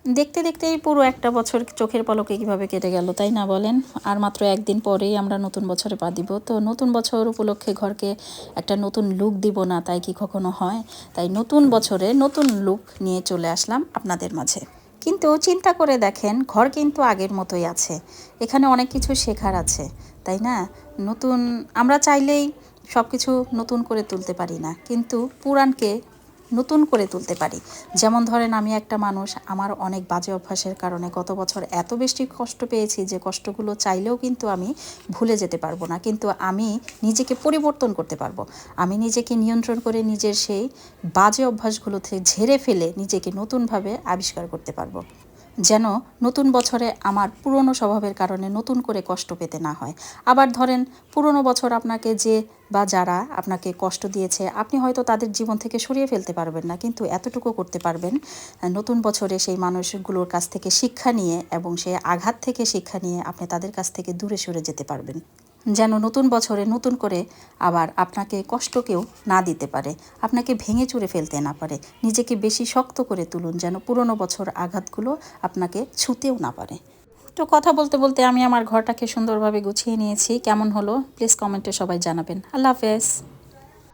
দেখতে দেখতেই পুরো একটা বছর চোখের পলকে কীভাবে কেটে গেল, তাই না বলেন? আর মাত্র একদিন পরেই আমরা নতুন বছরে পা দিব। তো নতুন বছর উপলক্ষে ঘরকে একটা নতুন লুক দিব না, তাই কি কখনো হয়? তাই নতুন বছরে নতুন লুক নিয়ে চলে আসলাম আপনাদের মাঝে। কিন্তু চিন্তা করে দেখেন, ঘর কিন্তু আগের মতোই আছে। এখানে অনেক কিছু শেখার আছে, তাই না? নতুন আমরা চাইলেই সব কিছু নতুন করে তুলতে পারি না, কিন্তু পুরাণকে নতুন করে তুলতে পারি। যেমন ধরেন, আমি একটা মানুষ, আমার অনেক বাজে অভ্যাসের কারণে গত বছর এত বেশি কষ্ট পেয়েছি যে কষ্টগুলো চাইলেও কিন্তু আমি ভুলে যেতে পারবো না, কিন্তু আমি নিজেকে পরিবর্তন করতে পারবো। আমি নিজেকে নিয়ন্ত্রণ করে নিজের সেই বাজে অভ্যাসগুলো থেকে ঝেড়ে ফেলে নিজেকে নতুনভাবে আবিষ্কার করতে পারবো, যেন নতুন বছরে আমার পুরনো স্বভাবের কারণে নতুন করে কষ্ট পেতে না হয়। আবার ধরেন, পুরনো বছর আপনাকে যে বা যারা আপনাকে কষ্ট দিয়েছে, আপনি হয়তো তাদের জীবন থেকে সরিয়ে ফেলতে পারবেন না, কিন্তু এতটুকু করতে পারবেন, নতুন বছরে সেই মানুষগুলোর কাছ থেকে শিক্ষা নিয়ে এবং সেই আঘাত থেকে শিক্ষা নিয়ে আপনি তাদের কাছ থেকে দূরে সরে যেতে পারবেন, যেন নতুন বছরে নতুন করে আবার আপনাকে কষ্ট কেউ না দিতে পারে, আপনাকে ভেঙে চুরে ফেলতে না পারে। নিজেকে বেশি শক্ত করে তুলুন, যেন পুরনো বছর আঘাতগুলো আপনাকে ছুঁতেও না পারে। তো কথা বলতে বলতে আমি আমার ঘরটাকে সুন্দরভাবে গুছিয়ে নিয়েছি। কেমন হলো প্লিজ কমেন্টে সবাই জানাবেন। আল্লাহ হাফেজ।